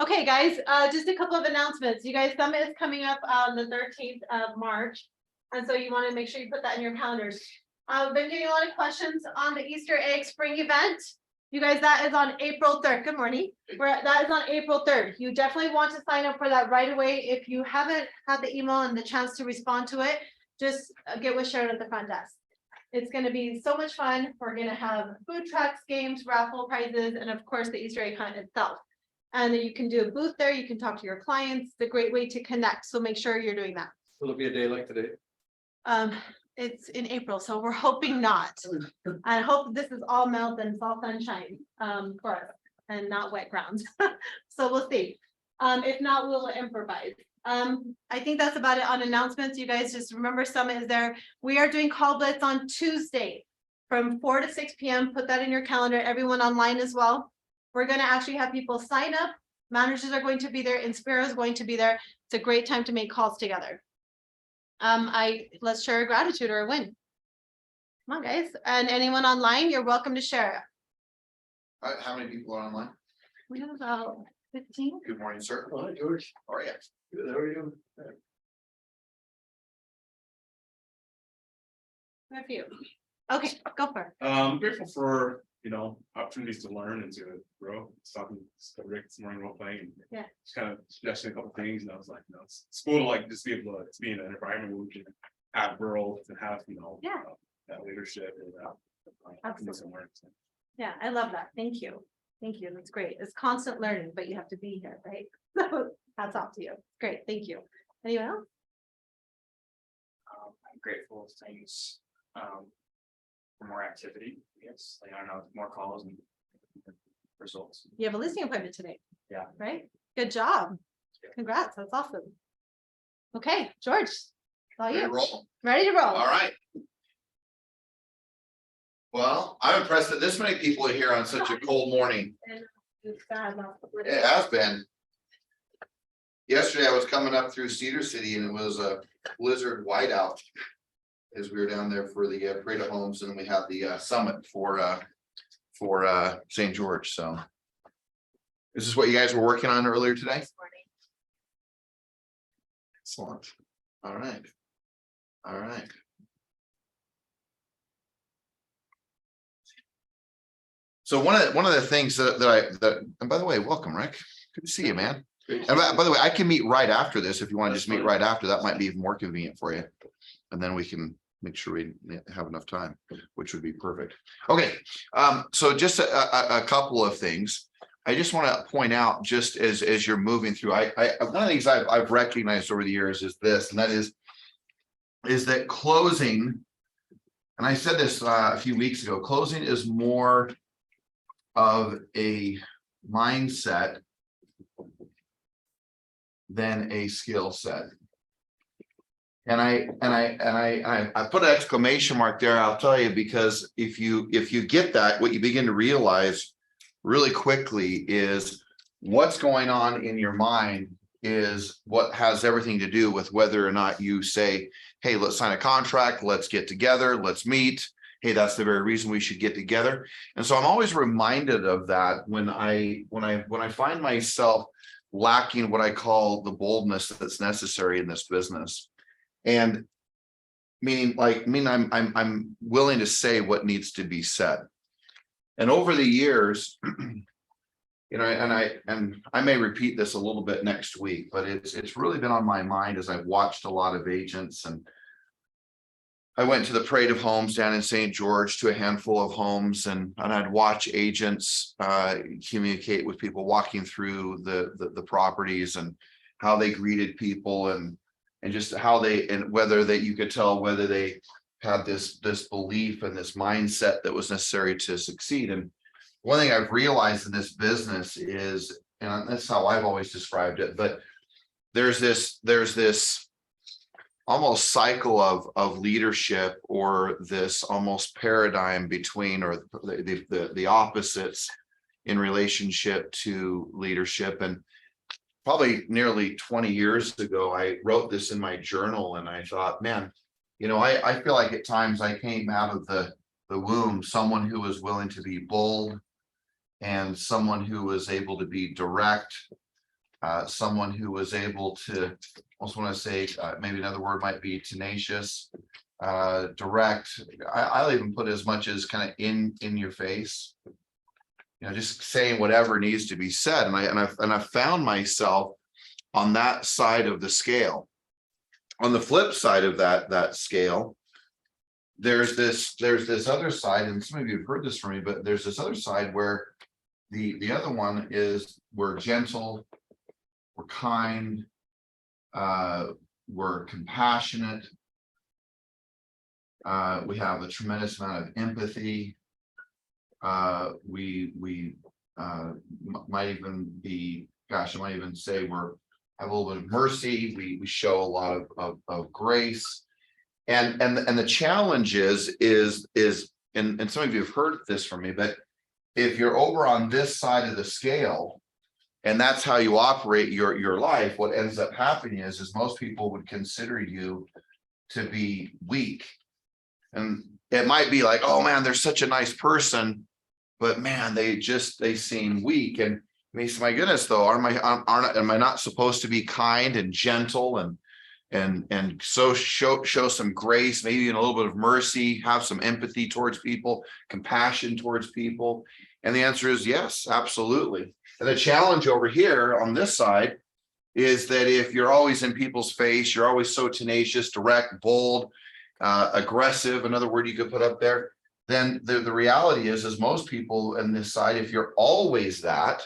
Okay, guys, just a couple of announcements. You guys, Summit is coming up on the 13th of March. And so you want to make sure you put that in your calendars. I've been getting a lot of questions on the Easter egg spring event. You guys, that is on April 3rd. Good morning. That is on April 3rd. You definitely want to sign up for that right away. If you haven't had the email and the chance to respond to it, just get with Sharon at the front desk. It's going to be so much fun. We're going to have food trucks, games, raffle prizes, and of course the Easter egg hunt itself. And you can do a booth there. You can talk to your clients. It's a great way to connect. So make sure you're doing that. Will it be a day like today? It's in April, so we're hoping not. I hope this is all melt and it's all sunshine for us and not wet grounds. So we'll see. If not, we'll improvise. I think that's about it on announcements. You guys just remember Summit is there. We are doing call blitz on Tuesday from 4 to 6 p.m. Put that in your calendar. Everyone online as well. We're going to actually have people sign up. Managers are going to be there. Inspira is going to be there. It's a great time to make calls together. Let's share a gratitude or a win. Come on, guys. And anyone online, you're welcome to share. How many people are online? We have about 15. Good morning, sir. Hi, George. How are you? Good, how are you? A few. Okay, go for it. I'm grateful for, opportunities to learn and to grow. Talking to Rick this morning, role playing, and Yeah. just kind of suggesting a couple things, and I was like, it's cool to like just be able to be in an environment where we can have growth and have, Yeah. that leadership and Absolutely. Yeah, I love that. Thank you. Thank you. That's great. It's constant learning, but you have to be here, right? So hats off to you. Great. Thank you. Anyone else? I'm grateful for things for more activity. Yes, like, I don't know, more calls and results. You have a listing appointment today. Yeah. Right? Good job. Yeah. Congrats. That's awesome. Okay, George. It's all Ready to you. roll? Ready to roll. All right. Well, I'm impressed that this many people are here on such a cold morning. It's bad, not the It has been. Yesterday, I was coming up through Cedar City and it was a blizzard whiteout. As we were down there for the Parade of Homes, and we had the summit for St. George. So this is what you guys were working on earlier today. Excellent. All right. All right. So one of the things that and by the way, welcome, Rick. Good to see you, man. And by the way, I can meet right after this. If you want to just meet right after, that might be even more convenient for you. And then we can make sure we have enough time, which would be perfect. Okay, so just a couple of things. I just want to point out, just as you're moving through, one of the things I've recognized over the years is this, and that is that closing, and I said this a few weeks ago, closing is more of a mindset than a skill set. And I put an exclamation mark there. I'll tell you, because if you get that, what you begin to realize really quickly is what's going on in your mind is what has everything to do with whether or not you say, hey, let's sign a contract, let's get together, let's meet. Hey, that's the very reason we should get together. And so I'm always reminded of that when I find myself lacking what I call the boldness that's necessary in this business. And I'm willing to say what needs to be said. And over the years, and I may repeat this a little bit next week, but it's really been on my mind as I've watched a lot of agents. And I went to the Parade of Homes down in St. George, to a handful of homes, and I'd watch agents communicate with people walking through the properties and how they greeted people and just how they, and whether that you could tell whether they had this belief and this mindset that was necessary to succeed. And one thing I've realized in this business is, and that's how I've always described it, but there's this almost cycle of leadership, or this almost paradigm between, or the opposites in relationship to leadership. And probably nearly 20 years ago, I wrote this in my journal, and I thought, man, I feel like at times I came out of the womb someone who was willing to be bold, and someone who was able to be direct, someone who was able to, also want to say, maybe another word might be tenacious, direct. I'll even put as much as kind of in your face. Just saying whatever needs to be said. And I found myself on that side of the scale. On the flip side of that scale, there's this other side, and some of you have heard this from me, but there's this other side where the other one is we're gentle, we're kind, we're compassionate. We have a tremendous amount of empathy. We might even be, gosh, I might even say have a little bit of mercy. We show a lot of grace. And the challenge is, and some of you have heard this from me, but if you're over on this side of the scale, and that's how you operate your life, what ends up happening is most people would consider you to be weak. And it might be like, oh man, they're such a nice person, but man, they seem weak. And I say, my goodness, though, am I not supposed to be kind and gentle and so show some grace, maybe even a little bit of mercy, have some empathy towards people, compassion towards people? And the answer is yes, absolutely. And the challenge over here on this side is that if you're always in people's face, you're always so tenacious, direct, bold, aggressive, another word you could put up there, then the reality is most people on this side, if you're always that,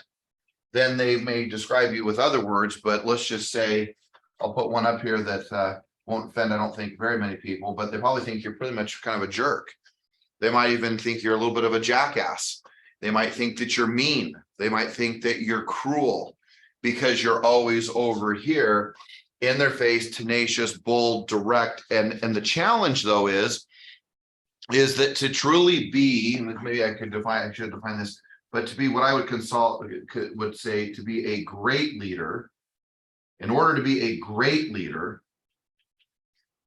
then they may describe you with other words, but let's just say, I'll put one up here that won't offend, I don't think, very many people, but they probably think you're pretty much kind of a jerk. They might even think you're a little bit of a jackass. They might think that you're mean. They might think that you're cruel because you're always over here in their face, tenacious, bold, direct. And the challenge, though, is that to truly be, maybe I should define this, but to be what I would say to be a great leader. In order to be a great leader,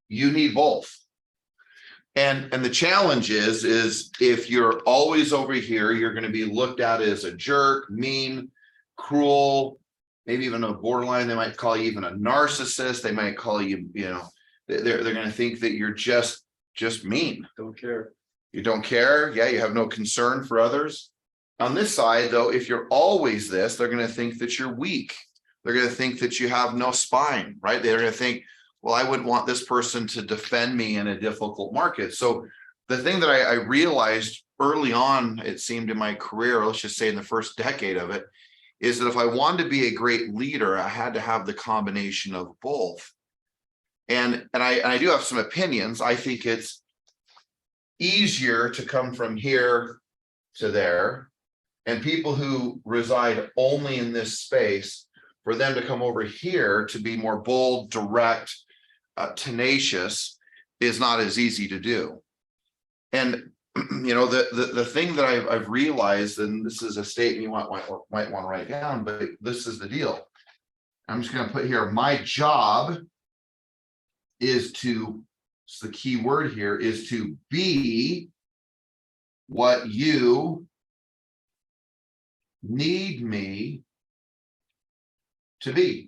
you need both. And the challenge is if you're always over here, you're going to be looked at as a jerk, mean, cruel, maybe even a borderline. They might call you even a narcissist. They might call you, they're going to think that you're just mean. Don't care. You don't care. Yeah, you have no concern for others. On this side, though, if you're always this, they're going to think that you're weak. They're going to think that you have no spine, right? They're going to think, well, I wouldn't want this person to defend me in a difficult market. So the thing that I realized early on, it seemed in my career, let's just say in the first decade of it, is that if I wanted to be a great leader, I had to have the combination of both. And I do have some opinions. I think it's easier to come from here to there, and people who reside only in this space, for them to come over here to be more bold, direct, tenacious is not as easy to do. And the thing that I've realized, and this is a statement you might want to write down, but this is the deal. I'm just going to put here, my job is to, it's the key word here, is to be what you need me to be.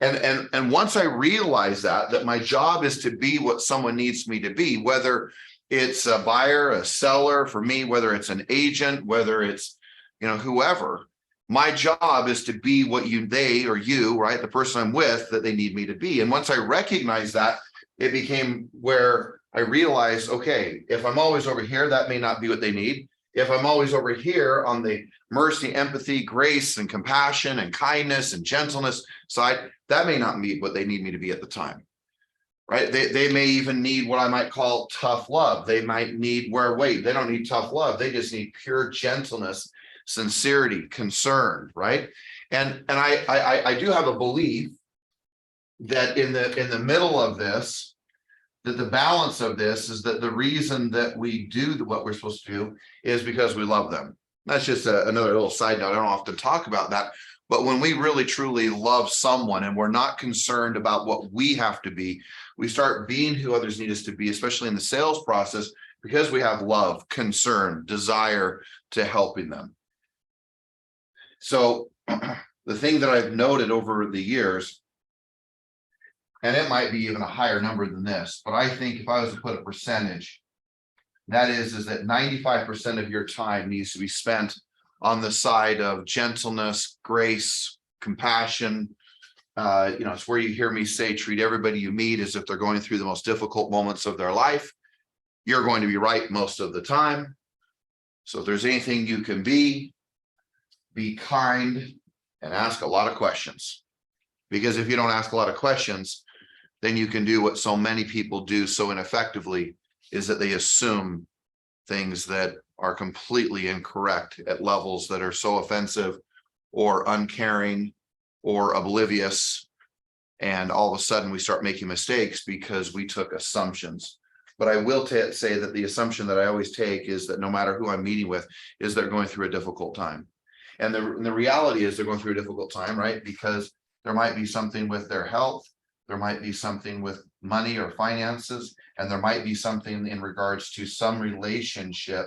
And once I realize that my job is to be what someone needs me to be, whether it's a buyer, a seller, for me, whether it's an agent, whether it's, whoever, my job is to be what they or you, right, the person I'm with, that they need me to be. And once I recognize that, it became where I realized, okay, if I'm always over here, that may not be what they need. If I'm always over here on the mercy, empathy, grace, and compassion, and kindness, and gentleness side, that may not be what they need me to be at the time, right? They may even need what I might call tough love. They might need wait, they don't need tough love. They just need pure gentleness, sincerity, concern, right? And I do have a belief that in the middle of this, that the balance of this is that the reason that we do what we're supposed to do is because we love them. That's just another little side note. I don't often talk about that, but when we really truly love someone and we're not concerned about what we have to be, we start being who others need us to be, especially in the sales process, because we have love, concern, desire to helping them. So the thing that I've noted over the years, and it might be even a higher number than this, but I think if I was to put a percentage, that is that 95% of your time needs to be spent on the side of gentleness, grace, compassion. It's where you hear me say, treat everybody you meet as if they're going through the most difficult moments of their life. You're going to be right most of the time. So if there's anything you can be kind and ask a lot of questions. Because if you don't ask a lot of questions, then you can do what so many people do so ineffectively, is that they assume things that are completely incorrect at levels that are so offensive or uncaring or oblivious. And all of a sudden we start making mistakes because we took assumptions. But I will say that the assumption that I always take is that no matter who I'm meeting with, is they're going through a difficult time. And the reality is they're going through a difficult time, right? Because there might be something with their health, there might be something with money or finances, and there might be something in regards to some relationship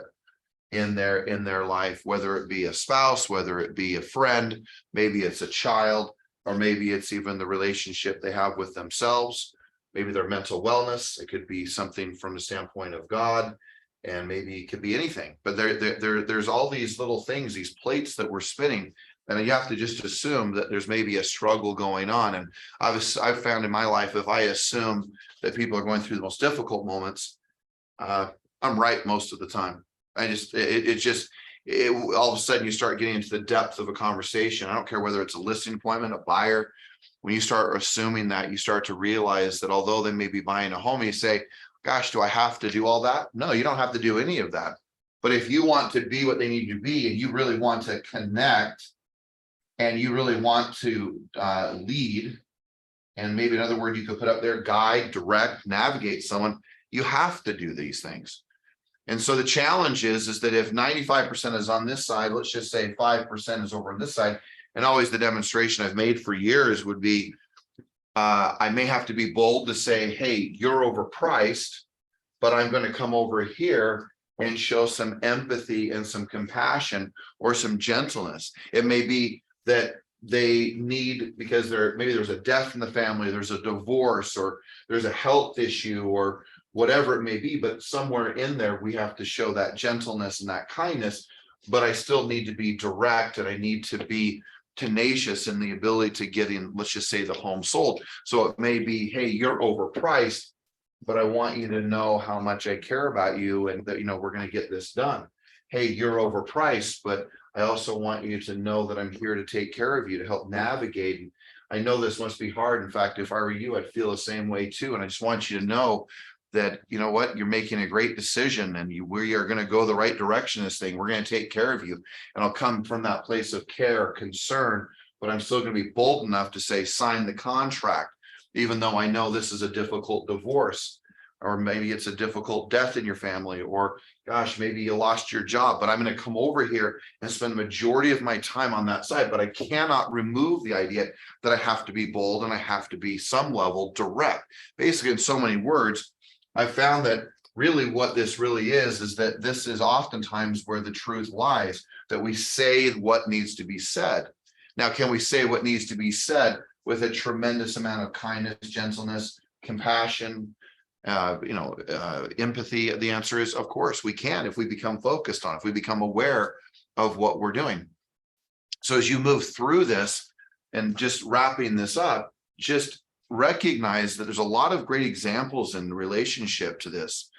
in their life, whether it be a spouse, whether it be a friend, maybe it's a child, or maybe it's even the relationship they have with themselves, maybe their mental wellness. It could be something from the standpoint of God, and maybe it could be anything. But there's all these little things, these plates that we're spinning, and you have to just assume that there's maybe a struggle going on. And I've found in my life, if I assume that people are going through the most difficult moments, I'm right most of the time. All of a sudden you start getting into the depth of a conversation. I don't care whether it's a listing appointment, a buyer. When you start assuming that, you start to realize that although they may be buying a home, you say, gosh, do I have to do all that? No, you don't have to do any of that. But if you want to be what they need to be, and you really want to connect, and you really want to lead, and maybe another word you could put up there, guide, direct, navigate someone, you have to do these things. And so the challenge is that if 95% is on this side, let's just say 5% is over on this side, and always the demonstration I've made for years would be, I may have to be bold to say, hey, you're overpriced, but I'm going to come over here and show some empathy and some compassion or some gentleness. It may be that they need, because maybe there's a death in the family, there's a divorce, or there's a health issue, or whatever it may be, but somewhere in there we have to show that gentleness and that kindness. But I still need to be direct, and I need to be tenacious in the ability to get in, let's just say, the home sold. So it may be, hey, you're overpriced, but I want you to know how much I care about you, and that, we're going to get this done. Hey, you're overpriced, but I also want you to know that I'm here to take care of you, to help navigate. I know this must be hard. In fact, if I were you, I'd feel the same way too. And I just want you to know that, you know what, you're making a great decision, and we are going to go the right direction in this thing. We're going to take care of you. And I'll come from that place of care, concern, but I'm still going to be bold enough to say, sign the contract, even though I know this is a difficult divorce, or maybe it's a difficult death in your family, or gosh, maybe you lost your job, but I'm going to come over here and spend the majority of my time on that side. But I cannot remove the idea that I have to be bold, and I have to be some level direct. Basically, in so many words, I found that really what this really is that this is oftentimes where the truth lies, that we say what needs to be said. Now, can we say what needs to be said with a tremendous amount of kindness, gentleness, compassion, empathy? The answer is, of course, we can, if we become focused on it, if we become aware of what we're doing. So as you move through this, and just wrapping this up, just recognize that there's a lot of great examples in relationship to this.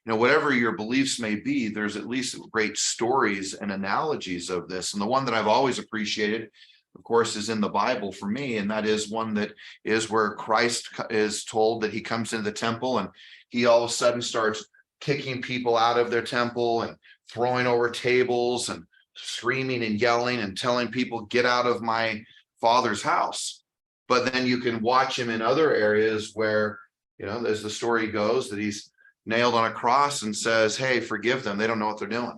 Whatever your beliefs may be, there's at least great stories and analogies of this. And the one that I've always appreciated, of course, is in the Bible for me. And that is one that is where Christ is told that he comes into the temple, and he all of a sudden starts kicking people out of their temple and throwing over tables and screaming and yelling and telling people, get out of my Father's house. But then you can watch him in other areas where, as the story goes, that he's nailed on a cross and says, hey, forgive them. They don't know what they're doing.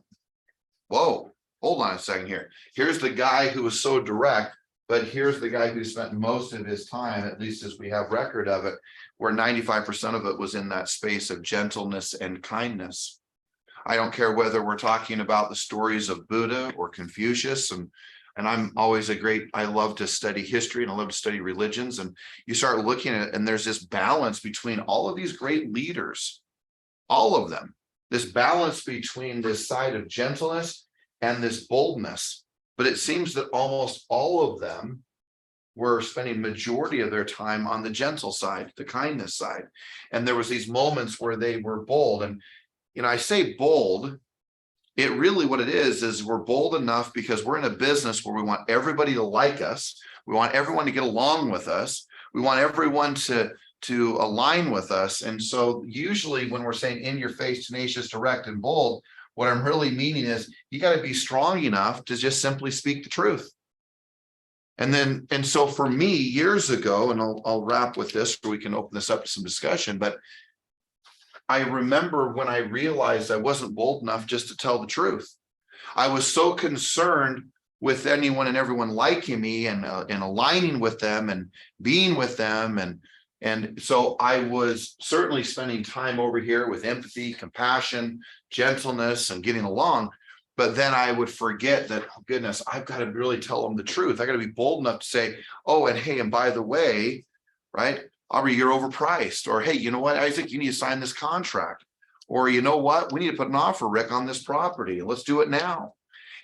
Whoa, hold on a second here. Here's the guy who was so direct, but here's the guy who spent most of his time, at least as we have record of it, where 95% of it was in that space of gentleness and kindness. I don't care whether we're talking about the stories of Buddha or Confucius, and and I'm always I love to study history and I love to study religions. And you start looking at it, and there's this balance between all of these great leaders, all of them, this balance between this side of gentleness and this boldness. But it seems that almost all of them were spending majority of their time on the gentle side, the kindness side. And there was these moments where they were bold. And, I say bold, it really what it is we're bold enough because we're in a business where we want everybody to like us. We want everyone to get along with us. We want everyone to align with us. And so usually when we're saying in your face, tenacious, direct, and bold, what I'm really meaning is you got to be strong enough to just simply speak the truth. And so for me years ago, and I'll wrap with this, or we can open this up to some discussion, but I remember when I realized I wasn't bold enough just to tell the truth. I was so concerned with anyone and everyone liking me and aligning with them and being with them. And so I was certainly spending time over here with empathy, compassion, gentleness, and getting along. But then I would forget that, oh goodness, I've got to really tell them the truth. I got to be bold enough to say, oh, and hey, and by the way, right, Aubrey, you're overpriced. Or hey, you know what, Isaac, you need to sign this contract. Or you know what, we need to put an offer, Rick, on this property. Let's do it now.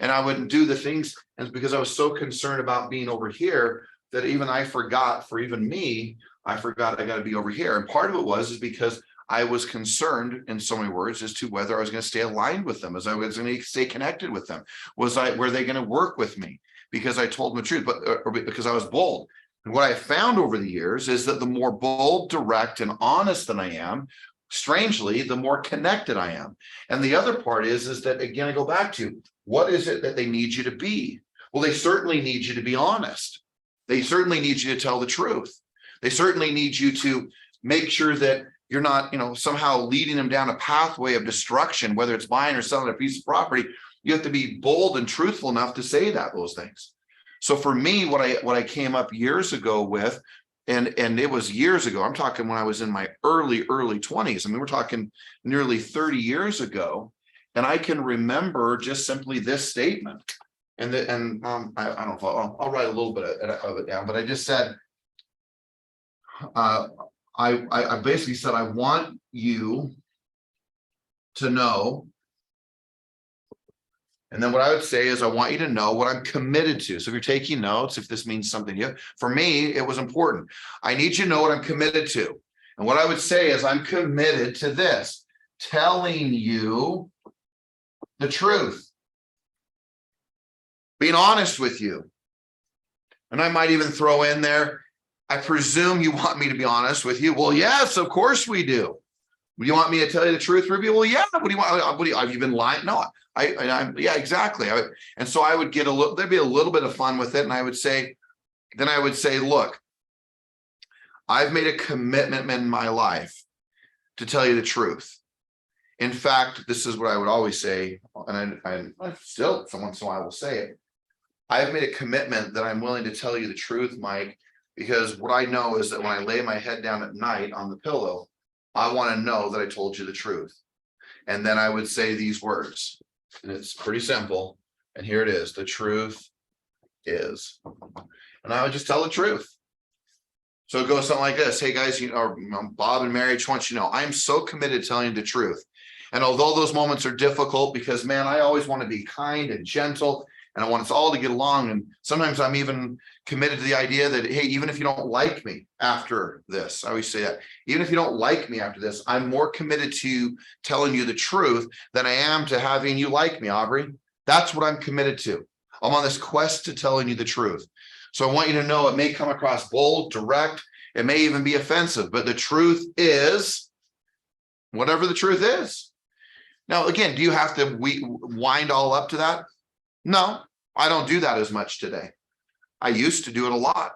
And I wouldn't do the things, and because I was so concerned about being over here that even I forgot, for even me, I forgot I got to be over here. And part of it was because I was concerned, in so many words, as to whether I was going to stay aligned with them, as I was going to stay connected with them. Were they going to work with me because I told them the truth, or because I was bold? And what I found over the years is that the more bold, direct, and honest than I am, strangely, the more connected I am. And the other part is that, again, I go back to, what is it that they need you to be? Well, they certainly need you to be honest. They certainly need you to tell the truth. They certainly need you to make sure that you're not, somehow leading them down a pathway of destruction, whether it's buying or selling a piece of property. You have to be bold and truthful enough to say those things. So for me, what I came up years ago with, and it was years ago, I'm talking when I was in my early 20s. I mean, we're talking nearly 30 years ago. And I can remember just simply this statement. I don't know if I'll write a little bit of it down, but I just said, I basically said, I want you to know. And then what I would say is, I want you to know what I'm committed to. So if you're taking notes, if this means something to you, for me, it was important. I need you to know what I'm committed to. And what I would say is, I'm committed to this, telling you the truth, being honest with you. And I might even throw in there, I presume you want me to be honest with you. Well, yes, of course we do. Do you want me to tell you the truth, Ruby? Well, yeah. What do you want? Have you been lying? No, yeah, exactly. And so I would get there'd be a little bit of fun with it. And I would say, look, I've made a commitment in my life to tell you the truth. In fact, this is what I would always say, and I still, once in a while, will say it. I've made a commitment that I'm willing to tell you the truth, Mike, because what I know is that when I lay my head down at night on the pillow, I want to know that I told you the truth. And then I would say these words, and it's pretty simple. And here it is. The truth is, and I would just tell the truth. So it goes something like this. Hey guys, Bob and Mary, just want you to know, I'm so committed to telling you the truth. And although those moments are difficult, because man, I always want to be kind and gentle, and I want us all to get along. And sometimes I'm even committed to the idea that, hey, even if you don't like me after this, I always say that, even if you don't like me after this, I'm more committed to telling you the truth than I am to having you like me, Aubrey. That's what I'm committed to. I'm on this quest to telling you the truth. So I want you to know, it may come across bold, direct, it may even be offensive, but the truth is whatever the truth is. Now, again, do you have to wind all up to that? No, I don't do that as much today. I used to do it a lot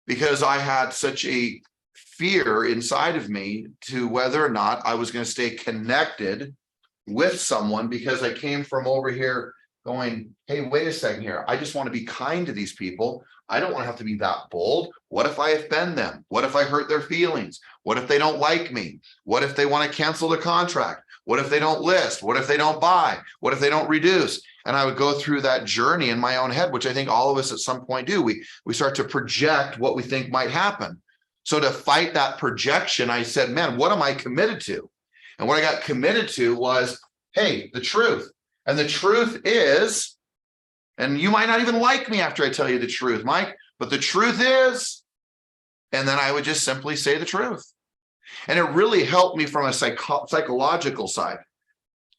because I had such a fear inside of me to whether or not I was going to stay connected with someone, because I came from over here going, hey, wait a second here. I just want to be kind to these people. I don't want to have to be that bold. What if I offend them? What if I hurt their feelings? What if they don't like me? What if they want to cancel the contract? What if they don't list? What if they don't buy? What if they don't reduce? And I would go through that journey in my own head, which I think all of us at some point do. We start to project what we think might happen. So to fight that projection, I said, man, what am I committed to? And what I got committed to was, hey, the truth. And the truth is, and you might not even like me after I tell you the truth, Mike, but the truth is, and then I would just simply say the truth. And it really helped me from a psychological side.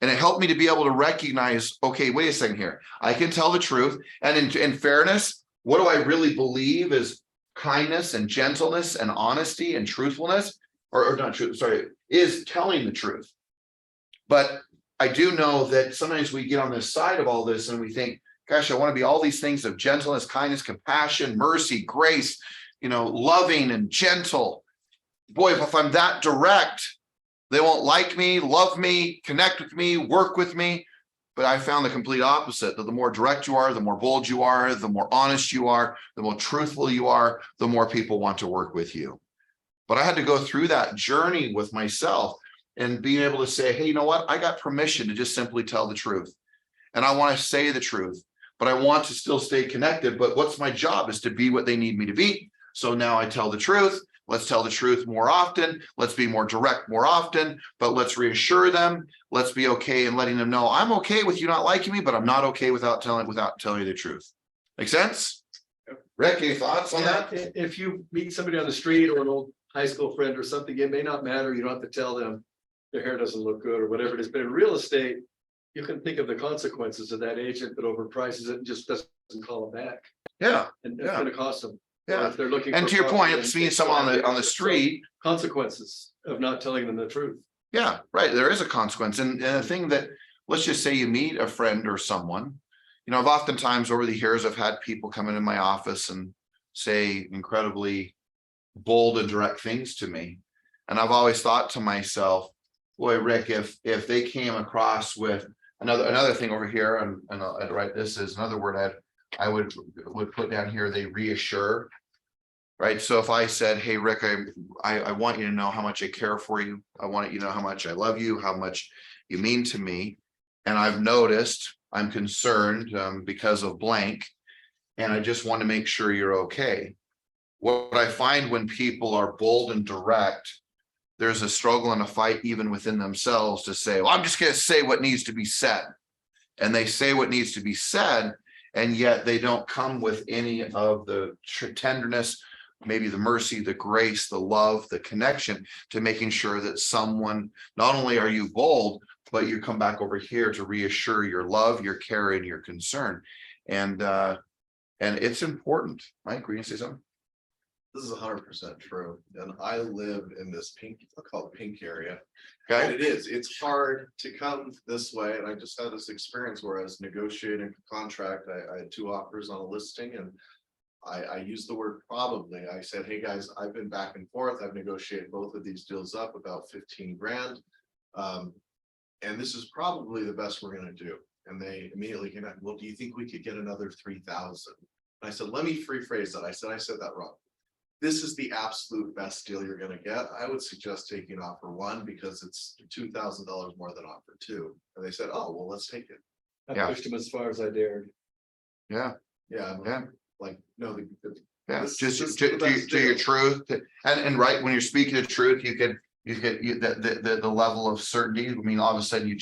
And it helped me to be able to recognize, okay, wait a second here. I can tell the truth. And in fairness, what do I really believe is kindness and gentleness and honesty and truthfulness, or not truth, sorry, is telling the truth. But I do know that sometimes we get on this side of all this and we think, gosh, I want to be all these things of gentleness, kindness, compassion, mercy, grace, loving and gentle. Boy, if I'm that direct, they won't like me, love me, connect with me, work with me. But I found the complete opposite, that the more direct you are, the more bold you are, the more honest you are, the more truthful you are, the more people want to work with you. But I had to go through that journey with myself and being able to say, hey, you know what? I got permission to just simply tell the truth. And I want to say the truth, but I want to still stay connected. But what's my job is to be what they need me to be. So now I tell the truth. Let's tell the truth more often. Let's be more direct more often, but let's reassure them. Let's be okay and letting them know I'm okay with you not liking me, but I'm not okay without telling you the truth. Make sense? Rick, any thoughts on that? If you meet somebody on the street or an old high school friend or something, it may not matter. You don't have to tell them their hair doesn't look good or whatever it is. But in real estate, you can think of the consequences of that agent that overprices it and just doesn't call them back. Yeah. And it's going to cost them. Yeah. If they're looking. And for to your property point, and it's being they someone still on have the street. Consequences of not telling them the truth. Yeah, right. There is a consequence. And the thing that, let's just say you meet a friend or someone, I've oftentimes over the years, I've had people come into my office and say incredibly bold and direct things to me. And I've always thought to myself, boy, Rick, if they came across with another thing over here, and I'd write this as another word I would put down here, they reassure. Right. So if I said, hey, Rick, I want you to know how much I care for you. I want you to know how much I love you, how much you mean to me. And I've noticed I'm concerned because of blank. And I just want to make sure you're okay. What I find when people are bold and direct, there's a struggle and a fight even within themselves to say, well, I'm just going to say what needs to be said. And they say what needs to be said. And yet they don't come with any of the tenderness, maybe the mercy, the grace, the love, the connection to making sure that someone, not only are you bold, but you come back over here to reassure your love, your care, and your concern. And it's important. Mike, were you gonna say something? This is 100% true. And I live in this pink, I'll call it pink area. Okay. And it's hard to come this way. And I just had this experience where I was negotiating a contract. I had 2 offers on a listing and I used the word probably. I said, hey guys, I've been back and forth. I've negotiated both of these deals up about 15 grand. And this is probably the best we're going to do. And they immediately came back, well, do you think we could get another 3,000? I said, let me rephrase that. I said that wrong. This is the absolute best deal you're going to get. I would suggest taking offer 1 because it's $2,000 more than offer 2. And they said, oh, well, let's take it. I pushed them as far as I dared. Yeah. Yeah. Yeah. Like, no, Yeah. This Just is to the best your deal. truth. And right when you're speaking the truth, you get the level of certainty. I mean, all of a sudden you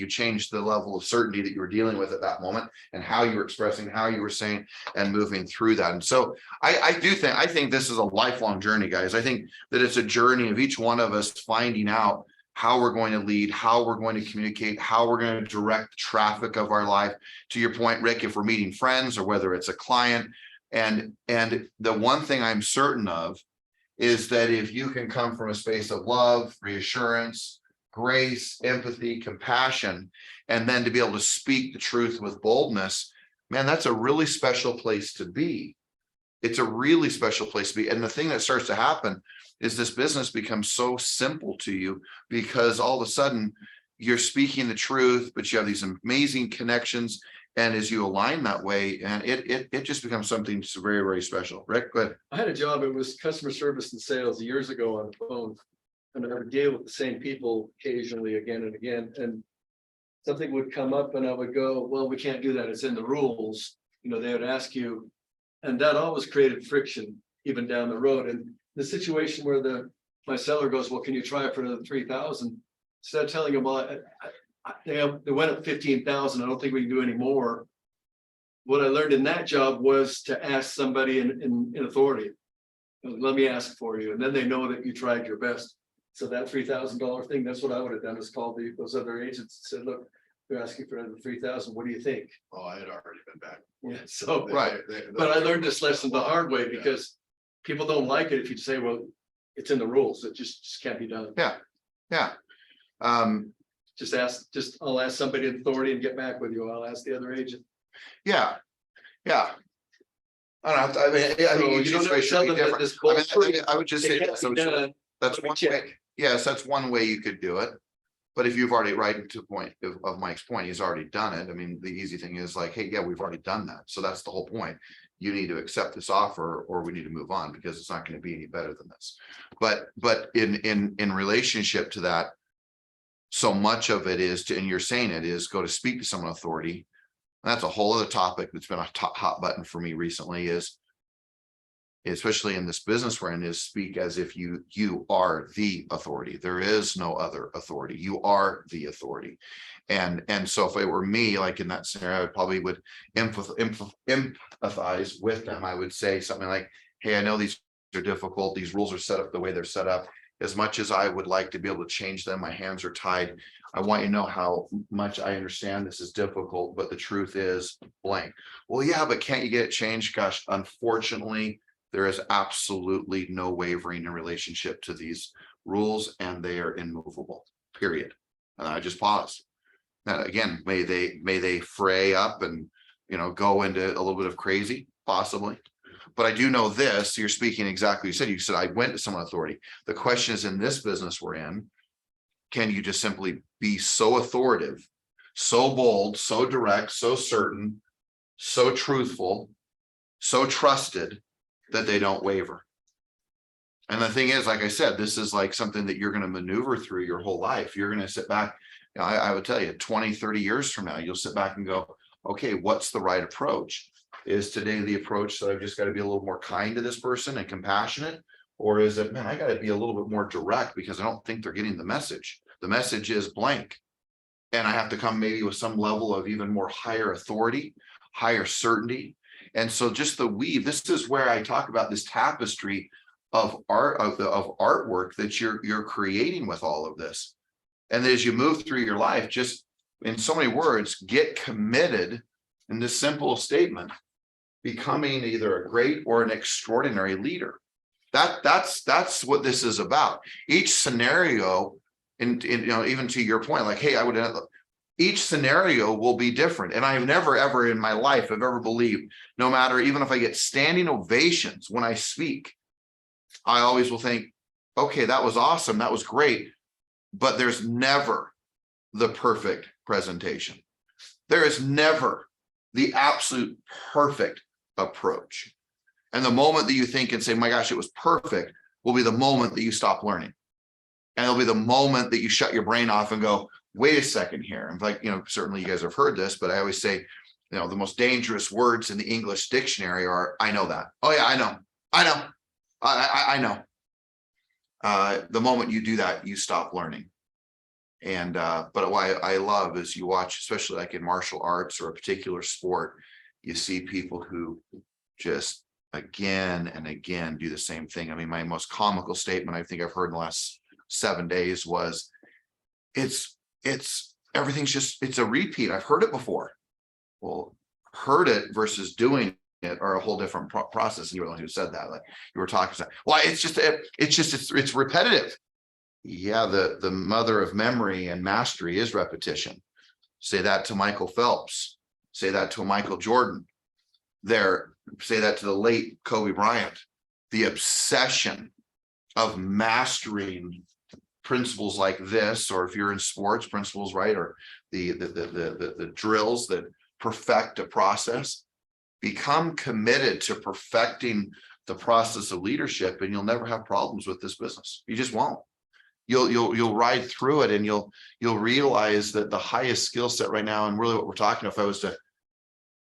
change the level of certainty that you were dealing with at that moment and how you were expressing, how you were saying and moving through that. And so I think this is a lifelong journey, guys. I think that it's a journey of each one of us finding out how we're going to lead, how we're going to communicate, how we're going to direct the traffic of our life. To your point, Rick, if we're meeting friends or whether it's a client, and the one thing I'm certain of is that if you can come from a space of love, reassurance, grace, empathy, compassion, and then to be able to speak the truth with boldness, man, that's a really special place to be. It's a really special place to be. And the thing that starts to happen is this business becomes so simple to you because all of a sudden you're speaking the truth, but you have these amazing connections. And as you align that way, and it just becomes something very, very special. Rick, go ahead. I had a job, it was customer service and sales years ago on the phone. And I would deal with the same people occasionally again and again, and something would come up and I would go, well, we can't do that, it's in the rules. They would ask you, and that always created friction even down the road. And the situation where my seller goes, well, can you try it for another 3,000? Instead of telling them, well, they went up 15,000, I don't think we can do any more. What I learned in that job was to ask somebody in authority. Let me ask for you, and then they know that you tried your best. So that $3,000 thing, that's what I would have done, is called those other agents and said, look, they're asking for another 3,000, what do you think? Oh, I had already been back. Yeah, so, Right. but I learned this lesson the hard way, because people don't like it if you say, well, it's in the rules, it just can't be done. Yeah. I'll ask somebody in authority and get back with you, I'll ask the other agent. Yeah. I don't know, I mean, I So think you each don't ever situation tell would be them that different. this I goes mean, I would just say It can't this, be done. that's Let me one check. way. Yes, that's one way you could do it. But if you've already, right to the point of Mike's point, he's already done it. I mean, the easy thing is like, hey, yeah, we've already done that. So that's the whole point. You need to accept this offer or we need to move on, because it's not going to be any better than this. But in relationship to that, so much of it is and you're saying it is go to speak to someone authority. That's a whole other topic that's been a hot button for me recently, is especially in this business we're in, is speak as if you are the authority. There is no other authority. You are the authority. And so if it were me, like in that scenario, I probably would empathize with them. I would say something like, hey, I know these are difficult. These rules are set up the way they're set up. As much as I would like to be able to change them, my hands are tied. I want you to know how much I understand this is difficult, but the truth is blank. Well, yeah, but can't you get it changed? Gosh, unfortunately, there is absolutely no wavering in relationship to these rules, and they are immovable, period. And I just pause. Now, again, may they fray up and, go into a little bit of crazy, possibly. But I do know this, you're speaking exactly, you said I went to someone authority. The question is, in this business we're in, can you just simply be so authoritative, so bold, so direct, so certain, so truthful, so trusted that they don't waver? And the thing is, like I said, this is like something that you're going to maneuver through your whole life. You're going to sit back. I would tell you 20, 30 years from now, you'll sit back and go, okay, what's the right approach? Is today the approach that I've just got to be a little more kind to this person and compassionate? Or is it, man, I got to be a little bit more direct because I don't think they're getting the message. The message is blank. And I have to come maybe with some level of even more higher authority, higher certainty. And so just the weave, this is where I talk about this tapestry of art, of artwork that you're creating with all of this. And as you move through your life, just in so many words, get committed in this simple statement, becoming either a great or an extraordinary leader. That's what this is about. Each scenario, and even to your point, like, hey, each scenario will be different. And I've never, ever in my life have ever believed, no matter, even if I get standing ovations when I speak, I always will think, okay, that was awesome. That was great. But there's never the perfect presentation. There is never the absolute perfect approach. And the moment that you think and say, my gosh, it was perfect, will be the moment that you stop learning. And it'll be the moment that you shut your brain off and go, wait a second here. And like, certainly you guys have heard this, but I always say, the most dangerous words in the English dictionary are, I know that. Oh yeah, I know. I know. The moment you do that, you stop learning. And but what I love is you watch, especially like in martial arts or a particular sport, you see people who just again and again do the same thing. I mean, my most comical statement I think I've heard in the last 7 days was, it's everything's just, it's a repeat. I've heard it before. Well, heard it versus doing it are a whole different process. And you were the one who said that, like you were talking about. Well, it's repetitive. Yeah, the mother of memory and mastery is repetition. Say that to Michael Phelps. Say that to Michael Jordan. Say that to the late Kobe Bryant. The obsession of mastering principles like this, or if you're in sports, principles, right, or the drills that perfect a process. Become committed to perfecting the process of leadership, and you'll never have problems with this business. You just won't. you'll ride through it and you'll realize that the highest skill set right now, and really what we're talking, if I was to,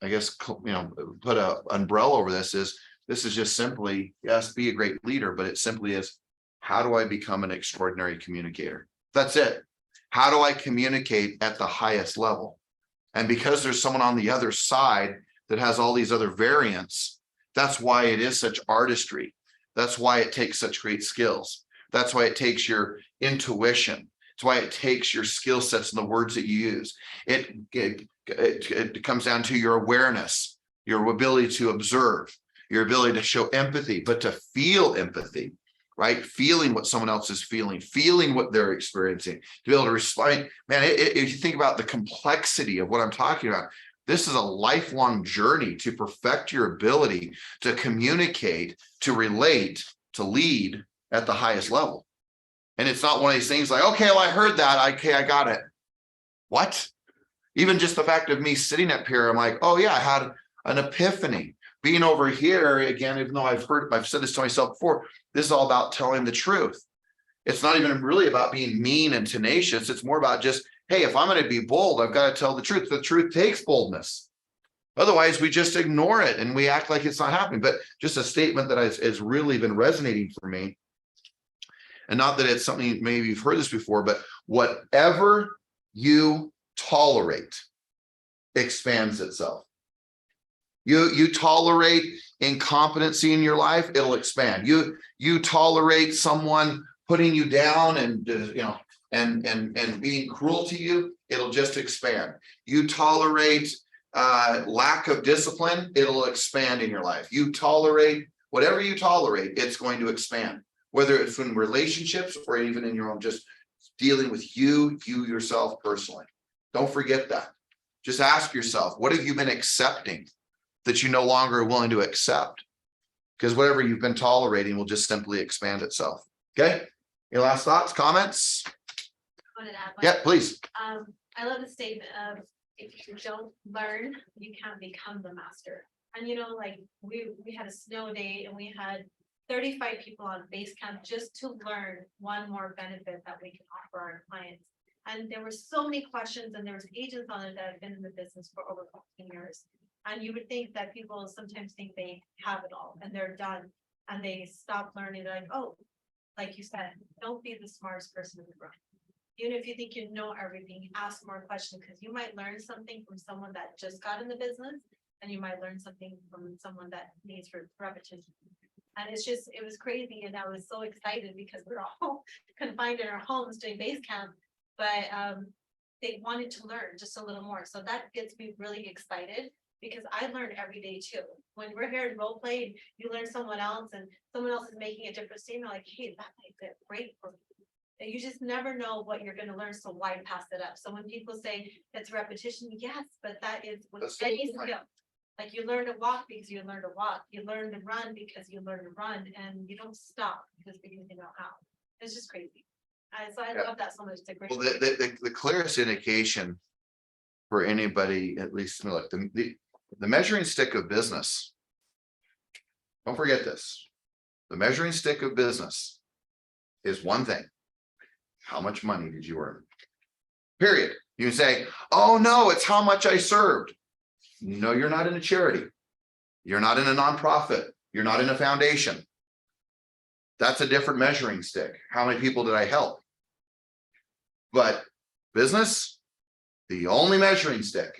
I guess, put a umbrella over this is just simply, yes, be a great leader, but it simply is, how do I become an extraordinary communicator? That's it. How do I communicate at the highest level? And because there's someone on the other side that has all these other variants, that's why it is such artistry. That's why it takes such great skills. That's why it takes your intuition. It's why it takes your skill sets and the words that you use. It comes down to your awareness, your ability to observe, your ability to show empathy, but to feel empathy, right? Feeling what someone else is feeling what they're experiencing, to be able to respond. Man, if you think about the complexity of what I'm talking about, this is a lifelong journey to perfect your ability to communicate, to relate, to lead at the highest level. And it's not one of these things like, okay, well, I heard that. Okay, I got it. What? Even just the fact of me sitting up here, I'm like, oh yeah, I had an epiphany. Being over here, again, even though I've said this to myself before, this is all about telling the truth. It's not even really about being mean and tenacious. It's more about just, hey, if I'm going to be bold, I've got to tell the truth. The truth takes boldness. Otherwise, we just ignore it and we act like it's not happening. But just a statement that has really been resonating for me. And not that it's something, maybe you've heard this before, but whatever you tolerate expands itself. You tolerate incompetency in your life, it'll expand. You tolerate someone putting you down and and being cruel to you, it'll just expand. You tolerate lack of discipline, it'll expand in your life. You tolerate whatever you tolerate, it's going to expand. Whether it's in relationships or even in your own, just dealing with you yourself personally. Don't forget that. Just ask yourself, what have you been accepting that you no longer are willing to accept? Because whatever you've been tolerating will just simply expand itself. Okay. Your last thoughts, comments? I wanted to add one. Yeah, please. I love the statement of, if you don't learn, you can't become the master. And like we had a snow day and we had 35 people on base camp just to learn one more benefit that we can offer our clients. And there were so many questions, and there was agents on it that have been in the business for over 15 years. And you would think that people sometimes think they have it all and they're done and they stop learning. They're like, oh, like you said, don't be the smartest person in the room. Even if you think you know everything, ask more questions, because you might learn something from someone that just got in the business, and you might learn something from someone that needs repetition. And it was crazy. And I was so excited because we're all confined in our homes doing base camp, but they wanted to learn just a little more. So that gets me really excited, because I learn every day too. When we're here in role play, you learn someone else and someone else is making a different statement, like, hey, that might be great for me. And you just never know what you're going to learn. So why pass it up? So when people say it's repetition, yes, but that is with any skill. Like, you learn to walk because you learn to walk. You learn to run because you learn to run, and you don't stop because you know how. It's just crazy. So I love that so much. It's a great. Well, the clearest indication for anybody, at least like the measuring stick of business. Don't forget this. The measuring stick of business is one thing. How much money did you earn? Period. You say, oh no, it's how much I served. No, you're not in a charity. You're not in a nonprofit. You're not in a foundation. That's a different measuring stick. How many people did I help? But business, the only measuring stick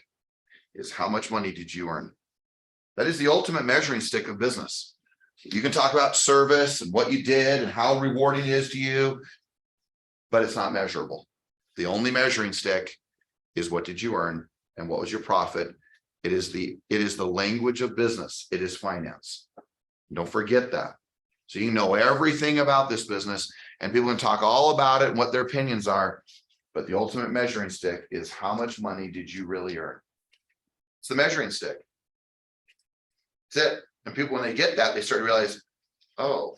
is how much money did you earn? That is the ultimate measuring stick of business. You can talk about service and what you did and how rewarding it is to you, but it's not measurable. The only measuring stick is what did you earn and what was your profit. It is the language of business. It is finance. Don't forget that. So you know everything about this business, and people can talk all about it and what their opinions are, but the ultimate measuring stick is how much money did you really earn? It's the measuring stick. That's it. And people, when they get that, they start to realize, oh,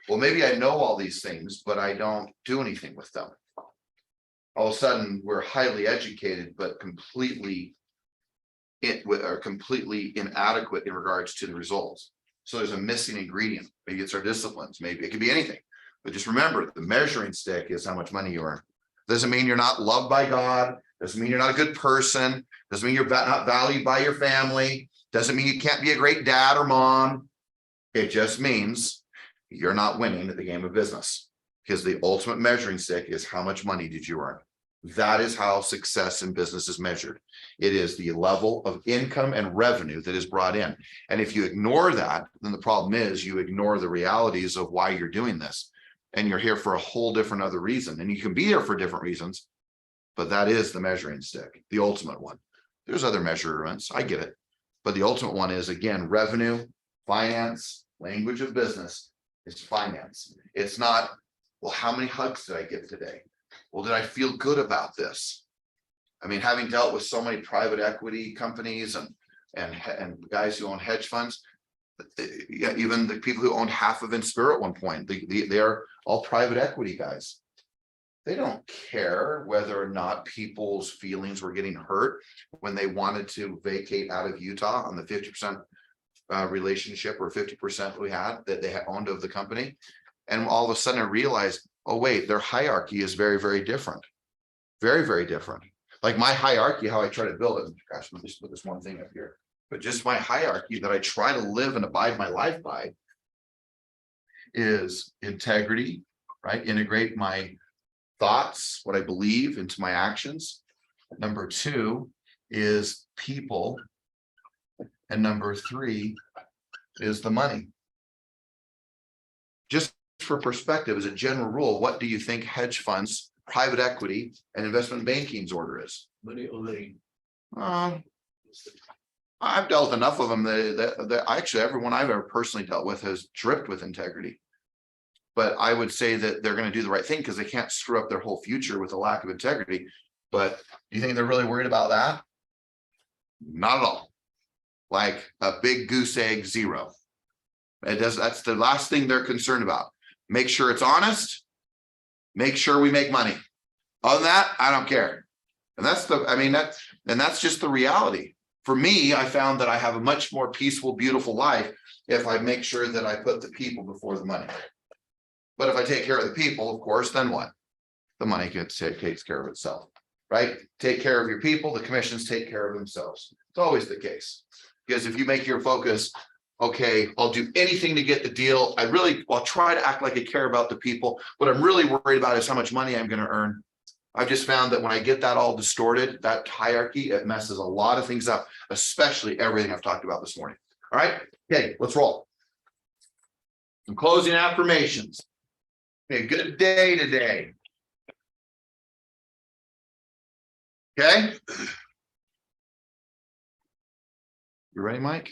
well, maybe I know all these things, but I don't do anything with them. All of a sudden, we're highly educated, but completely inadequate in regards to the results. So there's a missing ingredient. Maybe it's our disciplines. Maybe it could be anything. But just remember, the measuring stick is how much money you earn. Doesn't mean you're not loved by God, doesn't mean you're not a good person, doesn't mean you're not valued by your family, doesn't mean you can't be a great dad or mom. It just means you're not winning at the game of business, because the ultimate measuring stick is how much money did you earn. That is how success in business is measured. It is the level of income and revenue that is brought in. And if you ignore that, then the problem is you ignore the realities of why you're doing this. And you're here for a whole different other reason. And you can be here for different reasons, but that is the measuring stick, the ultimate one. There's other measurements, I get it. But the ultimate one is, again, revenue, finance, language of business is finance. It's not, well, how many hugs did I get today? Well, did I feel good about this? I mean, having dealt with so many private equity companies and guys who own hedge funds, yeah, even the people who owned half of Inspire at one point, they're all private equity guys. They don't care whether or not people's feelings were getting hurt when they wanted to vacate out of Utah on the 50% relationship or 50% we had that they had owned of the company. And all of a sudden I realized, oh wait, their hierarchy is very, very different. Very, very different. Like my hierarchy, how I try to build it. Gosh, let me just put this one thing up here. But just my hierarchy that I try to live and abide my life by is integrity, right? Integrate my thoughts, what I believe, into my actions. Number 2 is people. And number 3 is the money. Just for perspective, as a general rule, what do you think hedge funds, private equity, and investment banking's order is? Money only. I've dealt with enough of them that actually everyone I've ever personally dealt with has dripped with integrity. But I would say that they're going to do the right thing because they can't screw up their whole future with a lack of integrity. But do you think they're really worried about that? Not at all. Like a big goose egg 0. It does. That's the last thing they're concerned about. Make sure it's honest. Make sure we make money. Other than that, I don't care. And that's just the reality. For me, I found that I have a much more peaceful, beautiful life if I make sure that I put the people before the money. But if I take care of the people, of course, then what? The money takes care of itself, right? Take care of your people, the commissions take care of themselves. It's always the case. Because if you make your focus, okay, I'll do anything to get the deal. I'll try to act like I care about the people. What I'm really worried about is how much money I'm going to earn. I've just found that when I get that all distorted, that hierarchy, it messes a lot of things up, especially everything I've talked about this morning. All right, okay, let's roll. Some closing affirmations. A good day today. Okay. You ready, Mike?